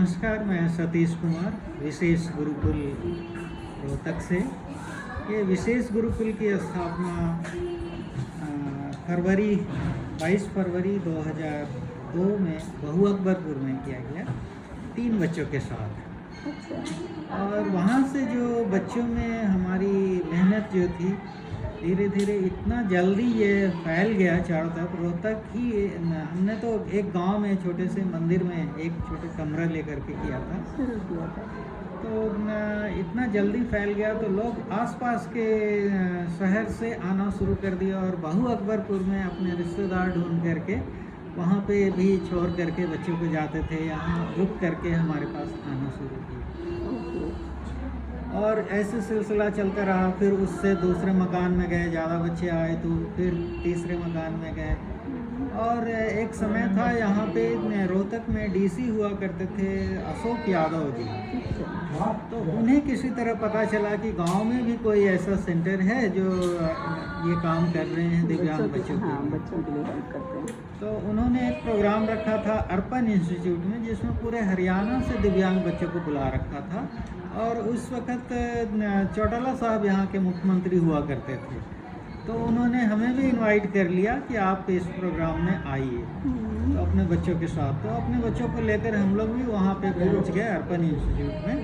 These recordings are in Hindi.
नमस्कार, मैं सतीश कुमार विशेष गुरुकुल रोहतक से। ये विशेष गुरुकुल की स्थापना फरवरी 22 फरवरी 2002 में बहू अकबरपुर में किया गया 3 बच्चों के साथ। अच्छा। और वहाँ से जो बच्चों में हमारी मेहनत जो थी, धीरे धीरे इतना जल्दी ये फैल गया चारों तरफ। रोहतक ही हमने तो एक गांव में छोटे से मंदिर में एक छोटे कमरा लेकर के किया था, शुरू किया था। तो इतना जल्दी फैल गया तो लोग आसपास के शहर से आना शुरू कर दिया और बहू अकबरपुर में अपने रिश्तेदार ढूंढ करके वहाँ पे भी छोड़ करके बच्चों को जाते थे, यहाँ रुक करके हमारे पास आना शुरू किया। और ऐसे सिलसिला चलता रहा। फिर उससे दूसरे मकान में गए, ज़्यादा बच्चे आए तो फिर तीसरे मकान में गए। और एक समय था यहाँ पे रोहतक में डीसी हुआ करते थे अशोक यादव जी, तो उन्हें किसी तरह पता चला कि गांव में भी कोई ऐसा सेंटर है जो ये काम कर रहे हैं दिव्यांग बच्चों के लिए। बच्चों के लिए हेल्प करते हैं। तो उन्होंने एक प्रोग्राम रखा था अर्पण इंस्टीट्यूट में, जिसमें पूरे हरियाणा से दिव्यांग बच्चों को बुला रखा था। और उस वक़्त चौटाला साहब यहाँ के मुख्यमंत्री हुआ करते थे, तो उन्होंने हमें भी इनवाइट कर लिया कि आप इस प्रोग्राम में आइए, तो अपने बच्चों के साथ। तो अपने बच्चों को लेकर हम लोग भी वहाँ पे पहुँच गए अर्पण इंस्टीट्यूट में।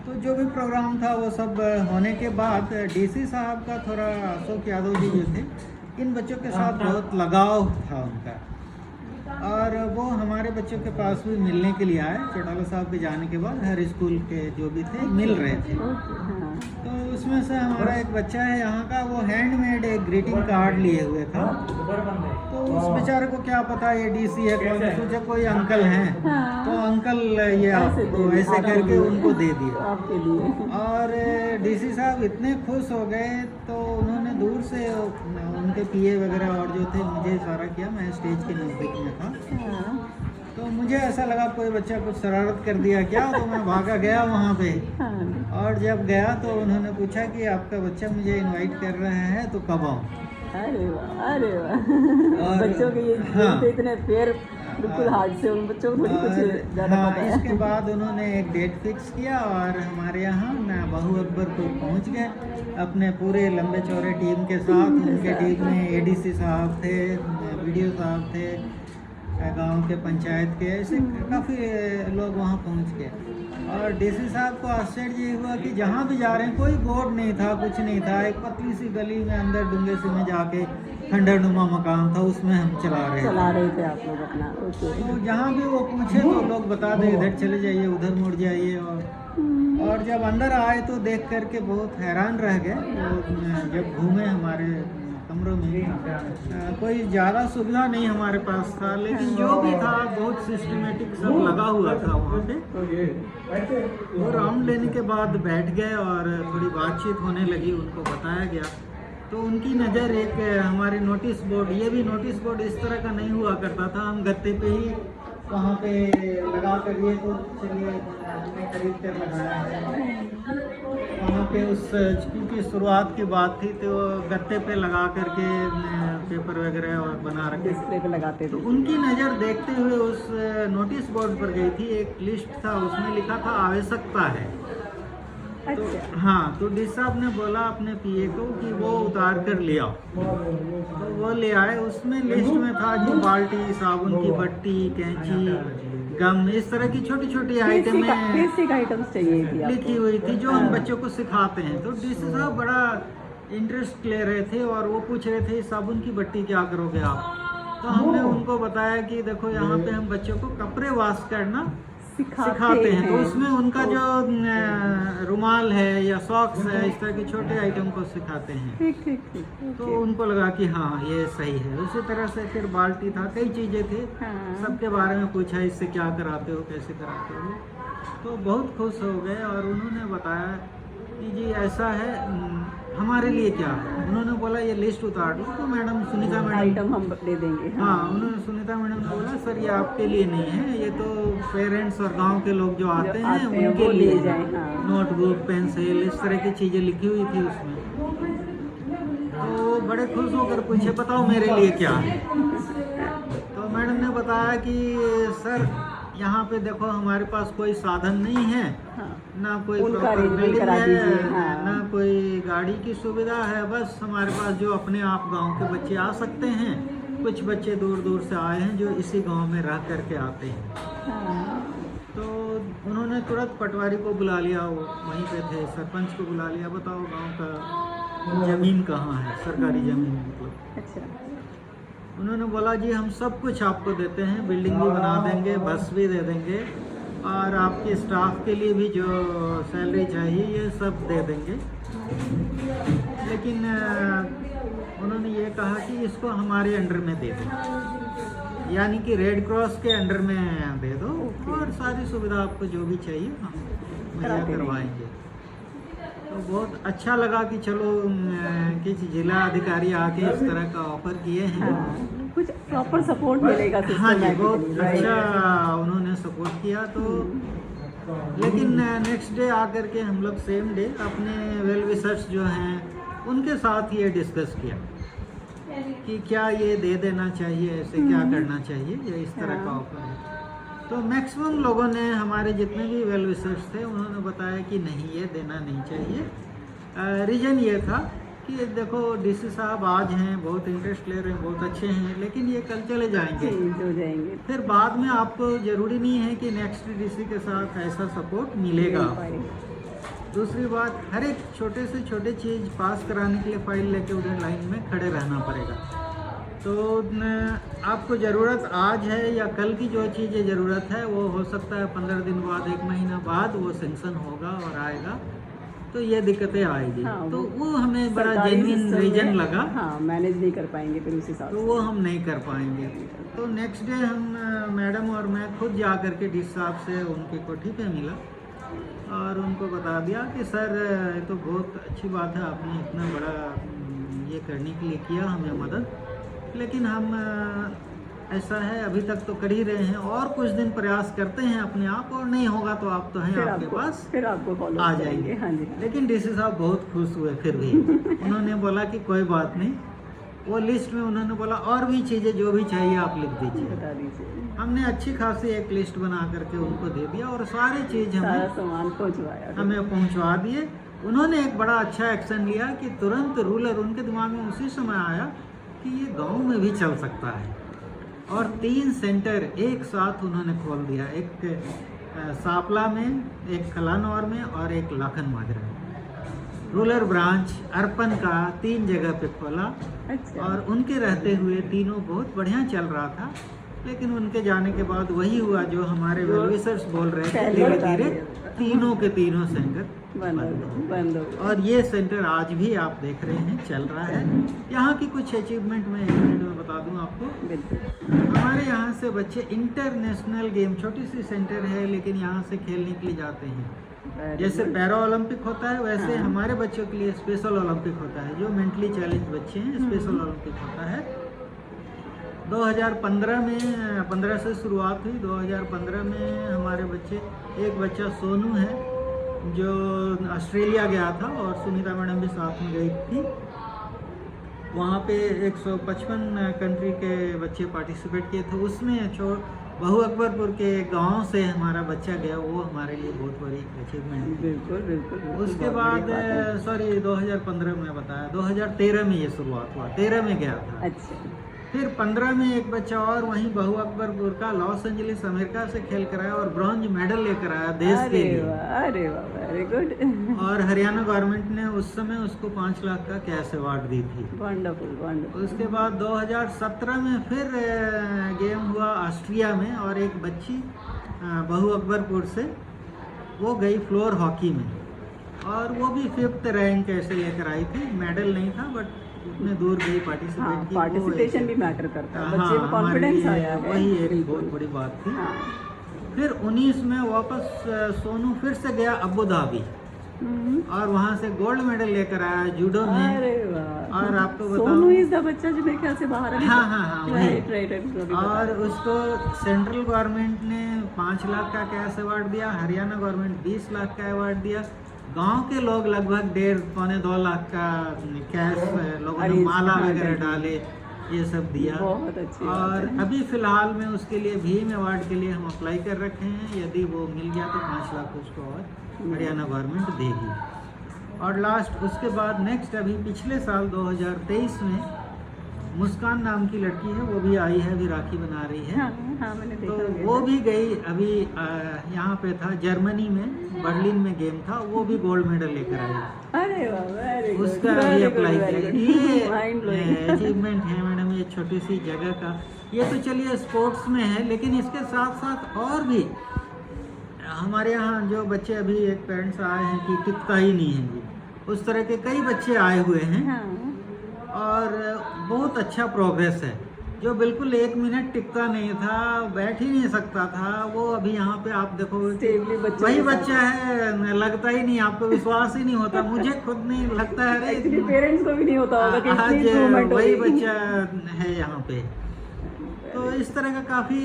तो जो भी प्रोग्राम था वो सब होने के बाद डीसी साहब का थोड़ा अशोक यादव जी जो थे, इन बच्चों के साथ बहुत लगाव था उनका, और वो हमारे बच्चों के पास भी मिलने के लिए आए। चौटाला साहब के जाने के बाद हर स्कूल के जो भी थे मिल रहे थे। तो उसमें से हमारा एक बच्चा है यहाँ का, वो हैंडमेड एक ग्रीटिंग कार्ड लिए हुए था। तो उस बेचारे को क्या पता ये डीसी है कौन, सोचा कोई अंकल हैं, तो अंकल ये आपको ऐसे करके उनको दे दिया आपके लिए। और डीसी साहब इतने खुश हो गए, तो उन्होंने दूर से उनके पीए वगैरह और जो थे मुझे इशारा किया। मैं स्टेज के नज़दीक में था, तो मुझे ऐसा लगा कोई बच्चा कुछ शरारत कर दिया क्या, तो मैं भागा गया वहाँ पे। और जब गया तो उन्होंने पूछा कि आपका बच्चा मुझे इनवाइट कर रहा है, तो कब आऊँ। अरे वाह, अरे वाह। बच्चों के ये तो इतने फेयर बिल्कुल हार्ड से, उन बच्चों को थोड़ी कुछ ज़्यादा पता है। इसके बाद उन्होंने एक डेट फिक्स किया और हमारे यहाँ बहू अकबरपुर पहुँच गए अपने पूरे लंबे चौड़े टीम के साथ। उनके टीम में एडीसी साहब थे, वीडियो साहब थे, गांव के पंचायत के, ऐसे काफ़ी लोग वहाँ पहुँच गए। और डीसी साहब को आश्चर्य ये हुआ कि जहाँ भी जा रहे हैं कोई बोर्ड नहीं था, कुछ नहीं था। एक पतली सी गली में अंदर डूंगे से में जाके खंडरनुमा मकान था, उसमें हम चला रहे थे आप लोग अपना। तो जहाँ भी वो पूछे तो लोग बता दें इधर चले जाइए, उधर मुड़ जाइए। और जब अंदर आए तो देख करके बहुत हैरान रह गए। जब घूमे हमारे कमरों में, कोई ज़्यादा सुविधा नहीं हमारे पास था, लेकिन जो भी था बहुत सिस्टमेटिक सब लगा हुआ था वहाँ पे। और राउंड लेने के बाद बैठ गए और थोड़ी बातचीत होने लगी, उनको बताया गया। तो उनकी नज़र एक हमारे नोटिस बोर्ड, ये भी नोटिस बोर्ड इस तरह का नहीं हुआ करता था, हम गत्ते पे ही वहाँ पे लगा कर, ये तो चलिए हमने खरीद कर लगाया है वहाँ पे। उस क्योंकि शुरुआत की बात थी तो गत्ते पे लगा करके पेपर वगैरह और बना रखे डिस्प्ले पे लगाते थे। तो उनकी नज़र देखते हुए उस नोटिस बोर्ड पर गई थी। एक लिस्ट था, उसमें लिखा था आवश्यकता है। तो हाँ, तो डी साहब ने बोला अपने पीए को कि वो उतार कर ले आओ, तो वो ले आए। उसमें लिस्ट में था जी बाल्टी, साबुन की बट्टी, कैंची, गम, इस तरह की छोटी छोटी आइटमें आइटम्स चाहिए थी लिखी हुई थी जो हम बच्चों को सिखाते हैं। तो डीसी साहब बड़ा इंटरेस्ट ले रहे थे और वो पूछ रहे थे साबुन की बट्टी क्या करोगे आप। तो हमने उनको बताया कि देखो यहाँ पे हम बच्चों को कपड़े वॉश करना सिखाते हैं, तो उसमें उनका जो रुमाल है या सॉक्स है, इस तरह के छोटे आइटम को सिखाते हैं। तो उनको लगा कि हाँ ये सही है। उसी तरह से फिर बाल्टी था, कई चीज़ें थी, सबके बारे में पूछा इससे क्या कराते हो, कैसे कराते हो। तो बहुत खुश हो गए और उन्होंने बताया कि जी ऐसा है, हमारे लिए क्या है। उन्होंने बोला ये लिस्ट उतार दो। तो मैडम सुनीता मैडम आइटम हम दे देंगे। हाँ, उन्होंने सुनीता मैडम ने बोला सर ये आपके लिए नहीं है, ये तो पेरेंट्स और गांव के लोग जो आते हैं उनके लिए नोटबुक, पेंसिल, इस तरह की चीज़ें लिखी हुई थी उसमें। तो बड़े खुश होकर पूछे बताओ मेरे लिए क्या है। तो मैडम ने बताया कि सर यहाँ पे देखो हमारे पास कोई साधन नहीं है, हाँ, ना कोई उनका प्रॉपर arrangement बिल्डिंग करा है, दीजिए, हाँ। ना कोई गाड़ी की सुविधा है। बस हमारे पास जो अपने आप गांव के बच्चे आ सकते हैं, कुछ बच्चे दूर दूर से आए हैं जो इसी गांव में रह करके आते हैं। हाँ, तो उन्होंने तुरंत पटवारी को बुला लिया, वो वहीं पे थे, सरपंच को बुला लिया, बताओ गांव का ज़मीन कहाँ है, सरकारी ज़मीन मतलब। अच्छा, उन्होंने बोला जी हम सब कुछ आपको देते हैं, बिल्डिंग भी बना देंगे, बस भी दे देंगे, और आपके स्टाफ के लिए भी जो सैलरी चाहिए ये सब दे देंगे। लेकिन उन्होंने ये कहा कि इसको हमारे अंडर में दे दो, यानी कि रेड क्रॉस के अंडर में दे दो, और सारी सुविधा आपको जो भी चाहिए हम मुहैया करवाएंगे। तो बहुत अच्छा लगा कि चलो किसी जिला अधिकारी आके इस तरह का ऑफर किए हैं। हाँ, कुछ प्रॉपर सपोर्ट मिलेगा हाँ जी, बहुत systematically, अच्छा right? उन्होंने सपोर्ट किया। तो लेकिन नेक्स्ट डे आकर के हम लोग सेम डे अपने वेल विशर्स जो हैं उनके साथ ये डिस्कस किया कि क्या ये दे देना चाहिए, ऐसे क्या करना चाहिए, ये इस तरह का हाँ। ऑफर है। तो मैक्सिमम लोगों ने, हमारे जितने भी वेल विशर्स थे, उन्होंने बताया कि नहीं ये देना नहीं चाहिए। रीज़न ये था कि देखो डीसी साहब आज हैं, बहुत इंटरेस्ट ले रहे हैं, बहुत अच्छे हैं, लेकिन ये कल चले जाएंगे, चेंज हो जाएंगे, फिर बाद में आपको ज़रूरी नहीं है कि नेक्स्ट डीसी के साथ ऐसा सपोर्ट मिलेगा। दूसरी बात, हर एक छोटे से छोटे चीज़ पास कराने के लिए फाइल लेके उधर लाइन में खड़े रहना पड़ेगा। तो आपको ज़रूरत आज है या कल की जो चीज़ें ज़रूरत है वो हो सकता है 15 दिन बाद, 1 महीना बाद वो सेंक्शन होगा और आएगा, तो ये दिक्कतें आएगी। हाँ, तो वो हमें बड़ा सरकारी जेन्युइन system रीजन में, लगा। हाँ, मैनेज नहीं कर पाएंगे फिर उस हिसाब तो से। वो हम नहीं कर पाएंगे। तो नेक्स्ट डे हम मैडम और मैं खुद जा कर के डी साहब से उनकी कोठी पे मिला और उनको बता दिया कि सर ये तो बहुत अच्छी बात है, आपने इतना बड़ा ये करने के लिए किया हमें मदद, लेकिन हम ऐसा है अभी तक तो कर ही रहे हैं, और कुछ दिन प्रयास करते हैं अपने आप, और नहीं होगा तो आप तो हैं फिर आपके पास, फिर आपको फॉलो आ करेंगे। जाएंगे। हाँ जी, हाँ। लेकिन डीसी साहब बहुत खुश हुए फिर भी। उन्होंने बोला कि कोई बात नहीं, वो लिस्ट में उन्होंने बोला और भी चीज़ें जो भी चाहिए आप लिख दीजिए। बता दीजिए, हमने अच्छी खासी एक लिस्ट बना करके उनको दे दिया और सारी चीज़ सारा हमें सामान पहुंचवाया। हमें पहुंचवा दिए। उन्होंने एक बड़ा अच्छा एक्शन लिया कि तुरंत रूलर उनके दिमाग में उसी समय आया कि ये गांव में भी चल सकता है, और 3 सेंटर एक साथ उन्होंने खोल दिया, एक सापला में, एक खलानौर में और एक लाखन माजरा में। रूरल ब्रांच अर्पण का 3 जगह पे खोला, अच्छा, और उनके रहते हुए तीनों बहुत बढ़िया चल रहा था। लेकिन उनके जाने के बाद वही हुआ जो हमारे वेलविशर्स बोल रहे थे, पहले धीरे बता धीरे दिया। तीनों के तीनों सेंटर बंद हो गया। और ये सेंटर आज भी आप देख रहे हैं चल रहा है। यहाँ की कुछ अचीवमेंट मैं 1 मिनट में बता दूँ आपको। बिल्कुल, हमारे यहाँ से बच्चे इंटरनेशनल गेम, छोटी सी सेंटर है लेकिन यहाँ से खेलने के लिए जाते हैं। जैसे पैरा ओलंपिक होता है वैसे हाँ। हमारे बच्चों के लिए स्पेशल ओलंपिक होता है, जो मेंटली चैलेंज बच्चे हैं, स्पेशल ओलंपिक होता है। 2015 में 15 से शुरुआत हुई। 2015 में हमारे बच्चे, एक बच्चा सोनू है जो ऑस्ट्रेलिया गया था और सुनीता मैडम भी साथ में गई थी। वहाँ पे 155 कंट्री के बच्चे पार्टिसिपेट किए थे। उसमें बहु अकबरपुर के गांव से हमारा बच्चा गया, वो हमारे लिए बहुत बड़ी अचीवमेंट थी। बिल्कुल, बिल्कुल, बिल्कुल, उसके बहुत बाद बड़ी बात है। सॉरी 2015 में बताया, 2013 में ये शुरुआत हुआ, 13 में गया था। अच्छा, फिर 15 में एक बच्चा और वहीं बहु अकबरपुर का लॉस एंजलिस अमेरिका से खेल कर आया और ब्रॉन्ज मेडल लेकर आया देश के अरे लिए। वाह, अरे वाह, वेरी गुड, और हरियाणा गवर्नमेंट ने उस समय उसको 5 लाख का कैश अवार्ड दी थी। Wonderful, wonderful. उसके बाद 2017 में फिर गेम हुआ ऑस्ट्रिया में, और एक बच्ची बहु अकबरपुर से वो गई फ्लोर हॉकी में, और वो भी 5th रैंक ऐसे लेकर आई थी। मेडल नहीं था बट उतने दूर गई, हाँ, पार्टिसिपेट की। पार्टिसिपेशन भी मैटर करता है, बच्चे को हमारे कॉन्फिडेंस लिए आया है। वही एक बिल्कुल। बहुत बड़ी बात थी। हाँ, फिर 19 में वापस सोनू फिर से गया अबू धाबी, और वहाँ से गोल्ड मेडल लेकर आया जूडो में। अरे वाह, और आपको बताऊं, सोनू इज द बच्चा जो मेरे ख्याल से बाहर अभी हाँ, वही। राइट, और उसको सेंट्रल गवर्नमेंट ने 5 लाख का कैश अवार्ड दिया, हरियाणा गवर्नमेंट 20 लाख का अवार्ड दिया। गांव के लोग लगभग 1.5 पौने 2 लाख का कैश लोगों ने अरे, माला हाँ, वगैरह बिल्कुल। डाले, ये सब दिया। बहुत अच्छी बात और है। अभी फ़िलहाल में उसके लिए भीम अवार्ड के लिए हम अप्लाई कर रखे हैं। यदि वो मिल गया तो 5 लाख उसको और हरियाणा गवर्नमेंट देगी। और लास्ट उसके बाद नेक्स्ट अभी पिछले साल 2023 में मुस्कान नाम की लड़की है, वो भी आई है, अभी राखी बना रही है। हाँ हाँ, मैंने तो देखा वो भी गई अभी यहाँ पे था जर्मनी में, बर्लिन में गेम था, वो भी गोल्ड मेडल लेकर आई। अरे वाह, वेरी गुड, उसका अभी अप्लाई किया। माइंड ये ब्लोइंग। अचीवमेंट है मैडम, ये छोटी सी जगह का। ये तो चलिए स्पोर्ट्स में है, लेकिन इसके साथ साथ और भी हमारे यहाँ जो बच्चे अभी एक पेरेंट्स आए हैं कि टिकता ही नहीं है जी, उस तरह के कई बच्चे आए हुए हैं। हाँ, और बहुत अच्छा प्रोग्रेस है। जो बिल्कुल 1 मिनट टिकता नहीं था, बैठ ही नहीं सकता था, वो अभी यहाँ पे आप देखो स्टेबली बच्चे वही के साथ। बच्चा है, लगता ही नहीं, आपको विश्वास ही नहीं होता, मुझे खुद नहीं लगता है। अरे एक्चुअली पेरेंट्स को भी नहीं होता होगा कि इतनी आज इम्प्रूवमेंट हो वही गई। बच्चा है यहाँ पे। तो इस तरह का काफ़ी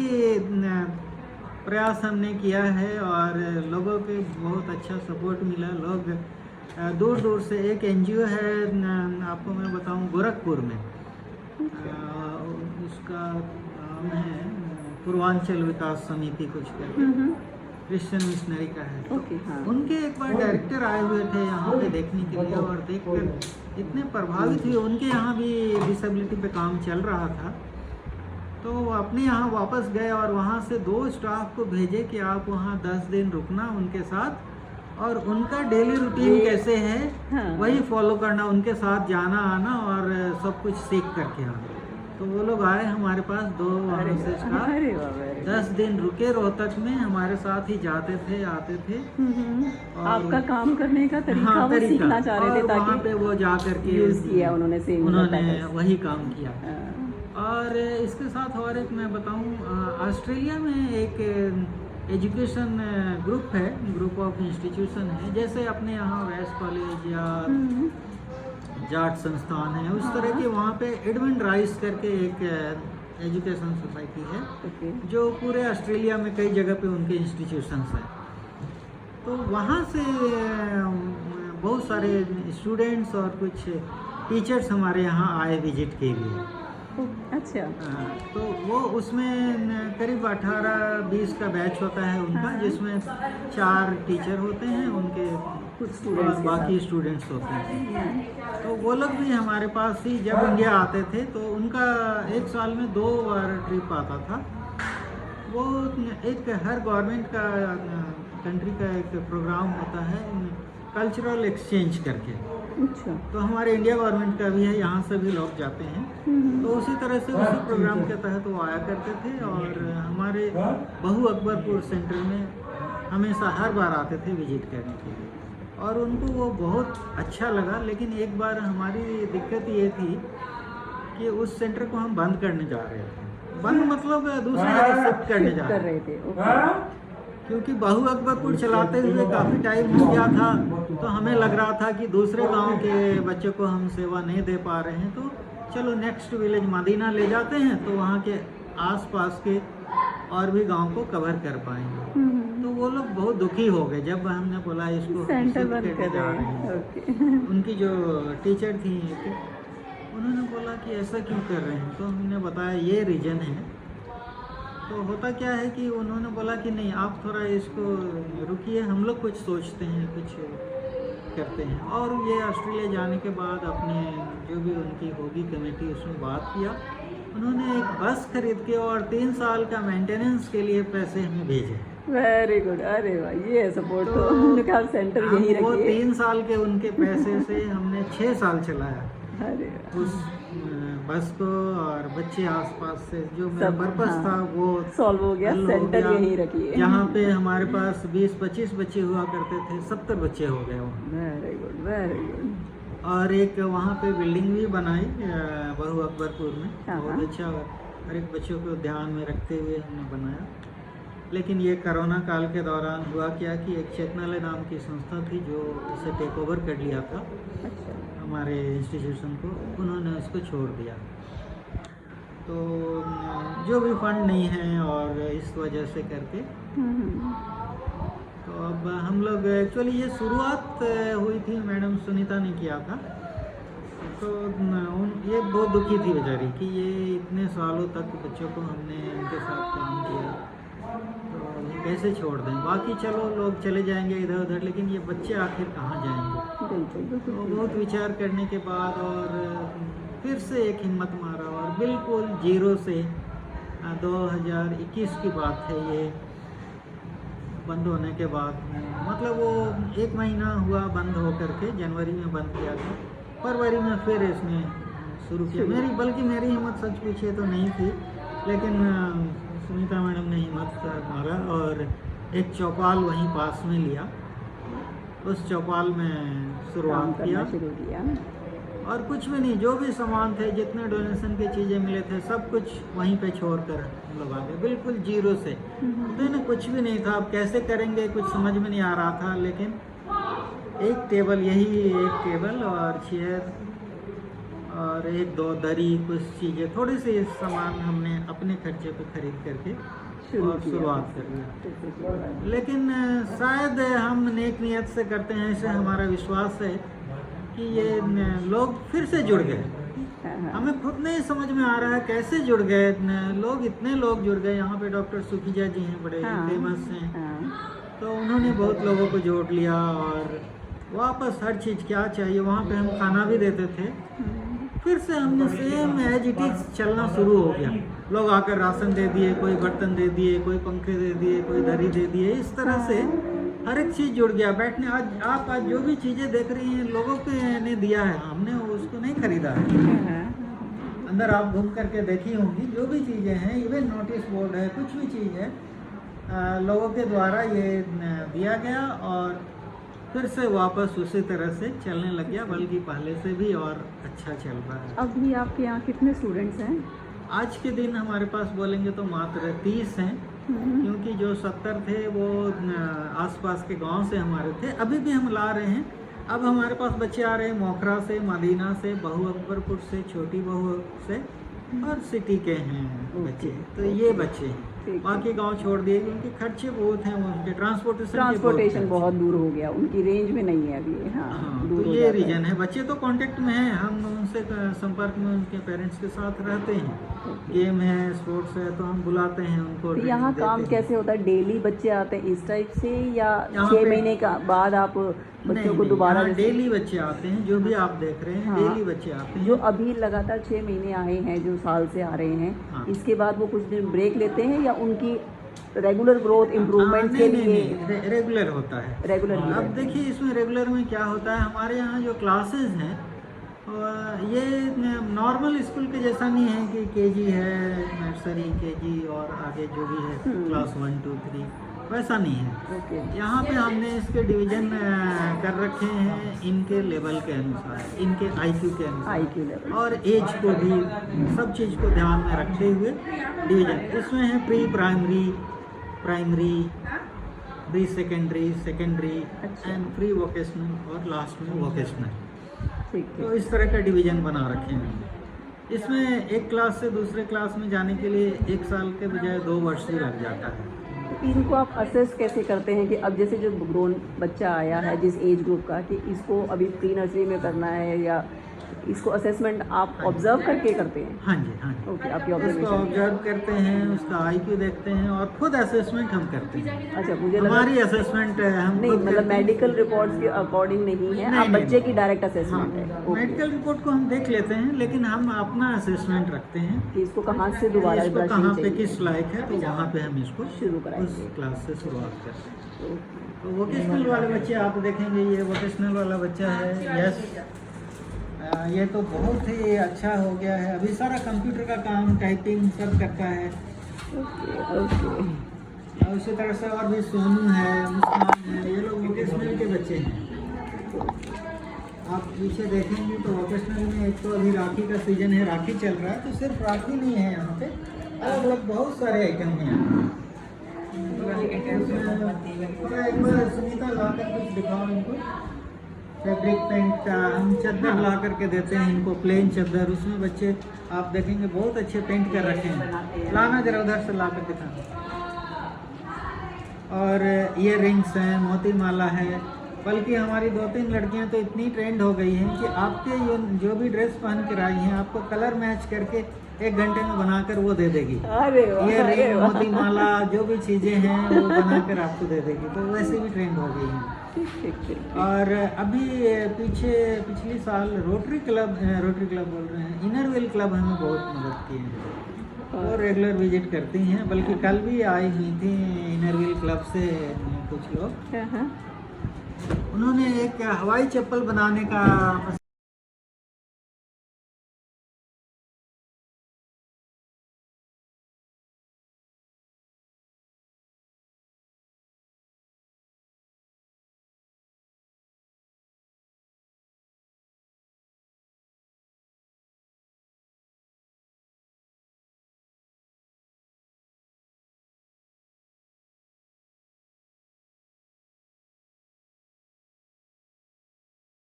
प्रयास हमने किया है और लोगों के बहुत अच्छा सपोर्ट मिला। लोग दूर दूर से, एक एनजीओ है आपको मैं बताऊं गोरखपुर में, उसका नाम है पूर्वांचल विकास समिति कुछ करके, क्रिश्चियन मिशनरी का है। ओके, हाँ। उनके एक बार डायरेक्टर आए हुए थे यहाँ पे देखने के लिए, और देखकर इतने प्रभावित हुए। उनके यहाँ भी डिसेबिलिटी पे काम चल रहा था, तो वो अपने यहाँ वापस गए और वहाँ से 2 स्टाफ को भेजे कि आप वहाँ 10 दिन रुकना उनके साथ, और उनका डेली रूटीन कैसे है हाँ। वही फॉलो करना, उनके साथ जाना आना और सब कुछ सीख करके आना। तो वो लोग आए हमारे पास, 2 वहाँ से स्टाफ, अरे वाह, very good। 10 दिन रुके रोहतक में, हमारे साथ ही जाते थे आते थे। और आपका काम करने का तरीका हाँ, वो तरीका। सीखना चाह रहे थे, और वहाँ ताकि पे वो जा करके यूज किया उन्होंने, सेम उन्होंने वही काम किया। हाँ। और इसके साथ और एक मैं बताऊं, ऑस्ट्रेलिया में एक एजुकेशन ग्रुप है, ग्रुप ऑफ इंस्टीट्यूशन है, जैसे अपने यहाँ वेस्ट कॉलेज या जाट संस्थान है, उस तरह के वहाँ पे एडमंड राइस करके एक एजुकेशन सोसाइटी है, ओके। जो पूरे ऑस्ट्रेलिया में कई जगह पे उनके इंस्टीट्यूशंस हैं। तो वहाँ से बहुत सारे स्टूडेंट्स और कुछ टीचर्स हमारे यहाँ आए विजिट के लिए। अच्छा। तो वो उसमें करीब 18-20 का बैच होता है उनका, हाँ। जिसमें 4 टीचर होते हैं, उनके कुछ स्टूडेंट्स के बाकी साथ। स्टूडेंट्स होते हैं। तो वो लोग भी हमारे पास ही जब इंडिया आते थे, तो उनका 1 साल में 2 बार ट्रिप आता था। वो एक हर गवर्नमेंट का कंट्री का एक प्रोग्राम होता है कल्चरल एक्सचेंज करके, अच्छा। तो हमारे इंडिया गवर्नमेंट का भी है, यहाँ से भी लोग जाते हैं। तो उसी तरह से उसी प्रोग्राम के तहत वो आया करते थे, और हमारे बहू अकबरपुर सेंटर में हमेशा हर बार आते थे विजिट करने के लिए, और उनको वो बहुत अच्छा लगा। लेकिन एक बार हमारी दिक्कत ये थी कि उस सेंटर को हम बंद करने जा रहे थे। बंद मतलब दूसरी जगह शिफ्ट करने जा कर रहे रहे थे, थे, ओके। क्योंकि बहू अकबरपुर चलाते हुए काफ़ी टाइम हो गया था। तो हमें लग रहा था कि दूसरे गांव के बच्चों को हम सेवा नहीं दे पा रहे हैं, तो चलो नेक्स्ट विलेज मदीना ले जाते हैं, तो वहाँ के आसपास के और भी गांव को कवर कर पाएंगे। तो वो लोग बहुत दुखी हो गए जब हमने बोला इसको सेंटर शिफ्ट बंद करने कर जा रहे रहे हैं, हैं। ओके। उनकी जो टीचर थी उन्होंने बोला कि ऐसा क्यों कर रहे हैं, तो हमने बताया ये रीज़न है। तो होता क्या है कि उन्होंने बोला कि नहीं, आप थोड़ा इसको रुकिए, हम लोग कुछ सोचते हैं, कुछ करते हैं। और ये ऑस्ट्रेलिया जाने के बाद अपने जो भी उनकी होगी कमेटी, उसमें बात किया। उन्होंने एक बस खरीद के और 3 साल का मेंटेनेंस के लिए पैसे हमें भेजे। वेरी गुड, अरे वाह, ये सपोर्ट तो हमने कहा सेंटर यही वो रखिए। 3 साल के उनके पैसे से हमने 6 साल चलाया अरे उस बस को, और बच्चे आसपास से जो मेरा सब, पर्पस हाँ, था वो सॉल्व हो गया। हल हो सेंटर गया। यही रखिए। यहाँ पे हमारे पास 20-25 बच्चे हुआ करते थे, 70 बच्चे हो गए वहाँ। Very good, very good. और एक वहाँ पे बिल्डिंग भी बनाई बहू अकबरपुर में, हाँ, बहुत अच्छा, हर एक बच्चों को ध्यान में रखते हुए हमने बनाया। लेकिन ये कोरोना काल के दौरान हुआ क्या कि एक चेतनालय नाम की संस्था थी जो इसे टेक ओवर कर लिया था अच्छा। हमारे इंस्टीट्यूशन को, उन्होंने उसको छोड़ दिया। तो जो भी फंड नहीं है और इस वजह से करके, तो अब हम लोग एक्चुअली ये शुरुआत हुई थी मैडम सुनीता ने किया था, तो ये बहुत दुखी थी बेचारी कि ये इतने सालों तक बच्चों को हमने इनके साथ काम किया, तो ये कैसे छोड़ दें। बाकी चलो लोग चले जाएंगे इधर उधर, लेकिन ये बच्चे आखिर कहाँ जाएंगे। बिल्कुल तो बहुत विचार करने के बाद और फिर से एक हिम्मत मारा और बिल्कुल जीरो से 2021 की बात है ये, बंद होने के बाद मतलब वो 1 महीना हुआ बंद हो करके, जनवरी में बंद किया था, फरवरी में फिर इसने शुरू किया। मेरी हिम्मत सच पूछे तो नहीं थी, लेकिन सुनीता मैडम ने हिम्मत मारा और एक चौपाल वहीं पास में लिया, उस चौपाल में शुरुआत किया और कुछ भी नहीं, जो भी सामान थे, जितने डोनेशन की चीज़ें मिले थे, सब कुछ वहीं पे छोड़ कर हम लोग आ गए, बिल्कुल जीरो से। तो ना कुछ भी नहीं था, अब कैसे करेंगे कुछ समझ में नहीं आ रहा था। लेकिन एक टेबल और चेयर और 1-2 दरी, कुछ चीज़ें, थोड़ी सी सामान हमने अपने खर्चे पे खरीद करके और शुरुआत कर दिया। लेकिन शायद हम नेक नियत से करते हैं, ऐसे हमारा विश्वास है कि ये लोग फिर से जुड़ गए। हमें खुद नहीं समझ में आ रहा है कैसे जुड़ गए लोग, इतने लोग जुड़ गए। यहाँ पे डॉक्टर सुखीजा जी हैं, बड़े फेमस हैं, तो उन्होंने बहुत लोगों को जोड़ लिया और वापस हर चीज़ क्या चाहिए, वहाँ पे हम खाना भी देते थे, फिर से हमने सेम एज इट इज चलना शुरू हो गया। लोग आकर राशन दे दिए, कोई बर्तन दे दिए, कोई पंखे दे दिए, कोई दरी दे दिए, इस तरह से हर एक चीज़ जुड़ गया। बैठने आज जो भी चीज़ें देख रही हैं लोगों के ने दिया है, हमने उसको नहीं खरीदा है। अंदर आप घूम करके देखी होंगी, जो भी चीज़ें हैं, इवन नोटिस बोर्ड है, कुछ भी चीज़ है, लोगों के द्वारा ये दिया गया और फिर से वापस उसी तरह से चलने लग गया, बल्कि पहले से भी और अच्छा चल रहा है। अभी आपके यहाँ कितने स्टूडेंट्स हैं? आज के दिन हमारे पास बोलेंगे तो मात्र 30 हैं, क्योंकि जो 70 थे वो आसपास के गांव से हमारे थे। अभी भी हम ला रहे हैं। अब हमारे पास बच्चे आ रहे हैं मोखरा से, मदीना से, बहू अकबरपुर से, छोटी बहू से और सिटी के हैं बच्चे। तो ये बच्चे हैं, बाकी गांव छोड़ दिए क्योंकि खर्चे बहुत हैं, उनके ट्रांसपोर्टेशन बहुत दूर हो गया, उनकी रेंज में नहीं है अभी। हाँ, तो ये रीजन है। बच्चे तो कांटेक्ट में हैं, हम उनसे संपर्क में उनके पेरेंट्स के साथ रहते हैं, गेम है, स्पोर्ट्स है, तो हम बुलाते हैं उनको। तो यहाँ काम कैसे होता है? डेली बच्चे आते हैं इस टाइप से या 6 महीने का बाद आप बच्चों को दोबारा? डेली बच्चे आते हैं, जो भी आप देख रहे हैं, डेली बच्चे आते हैं। जो अभी लगातार 6 महीने आए हैं, जो साल से आ रहे हैं, इसके बाद वो कुछ दिन ब्रेक लेते हैं या उनकी रेगुलर ग्रोथ इम्प्रूवमेंट के लिए रेगुलर होता है? रेगुलर। अब देखिए इसमें रेगुलर में क्या होता है, हमारे यहाँ जो क्लासेस हैं ये नॉर्मल स्कूल के जैसा नहीं है कि केजी है, नर्सरी, केजी और आगे जो भी है क्लास 1, 2, 3, वैसा नहीं है। यहाँ पे हमने इसके डिवीज़न कर रखे हैं इनके लेवल के अनुसार, इनके IQ के अनुसार और एज को भी, सब चीज़ को ध्यान में रखते हुए डिवीज़न। इसमें है pre primary, pre secondary and pre vocational और लास्ट में वोकेशनल। तो इस तरह का डिवीज़न बना रखे हैं। इसमें एक क्लास से दूसरे क्लास में जाने के लिए 1 साल के बजाय 2 वर्ष भी लग जाता है। इनको आप असेस कैसे करते हैं कि अब जैसे जो ग्रोन बच्चा आया है जिस एज ग्रुप का, कि इसको अभी प्री नर्सरी में करना है, या इसको असेसमेंट आप ऑब्जर्व करके करते हैं? हाँ जी। ओके, आपकी ऑब्जर्वेशन ऑब्जर्व करते हैं, उसका IQ देखते हैं और खुद असेसमेंट हम करते हैं। अच्छा, मुझे हमारी असेसमेंट हम नहीं, मतलब मेडिकल रिपोर्ट्स के अकॉर्डिंग नहीं है, आप बच्चे की डायरेक्ट असेसमेंट है। मेडिकल रिपोर्ट को हम देख लेते हैं, लेकिन हम अपना असेसमेंट रखते हैं कि इसको कहाँ से दोबारा, कहाँ पे किस लायक है, तो वहाँ पे हम इसको शुरू कराएंगे, उस क्लास से शुरुआत करते हैं। तो वोकेशनल वाले बच्चे आप देखेंगे, ये वोकेशनल वाला बच्चा है। यस, ये तो बहुत ही अच्छा हो गया है। अभी सारा कंप्यूटर का काम, टाइपिंग सब करता है। और उसी तरह से और भी सोनू है, मुस्कान है, ये लोग वोकेशनल के बच्चे हैं। आप पीछे देखेंगे तो वोकेशनल में एक तो अभी राखी का सीजन है, राखी चल रहा है, तो सिर्फ राखी नहीं है, यहाँ पे अलग अलग बहुत सारे आइटम हैं। एक बार सुनीता ला कर कुछ दिखाओ इनको। फैब्रिक पेंट हम चादर ला करके देते हैं इनको, प्लेन चादर, उसमें बच्चे आप देखेंगे बहुत अच्छे पेंट कर रखे हैं। लाना जरा उधर से ला कर दिखाना। और ये रिंग्स हैं, मोती माला है, बल्कि हमारी 2-3 लड़कियां तो इतनी ट्रेंड हो गई हैं कि आपके जो भी ड्रेस पहन कर आई हैं आपको कलर मैच करके 1 घंटे में बनाकर वो दे देगी। अरे वाह, ये अरे रिंग, वाह। मोती माला, जो भी चीज़ें हैं वो बनाकर आपको दे देगी। तो वैसे भी ट्रेंड हो गई हैं। ठीक ठीक ठीक। और अभी पिछले साल रोटरी क्लब बोल रहे हैं, इनरव्हील क्लब हमें बहुत मदद की है। वो रेगुलर विजिट करती हैं, बल्कि कल भी आई हुई थी इनरव्हील क्लब से कुछ लोग। हाँ हाँ। उन्होंने एक हवाई चप्पल बनाने का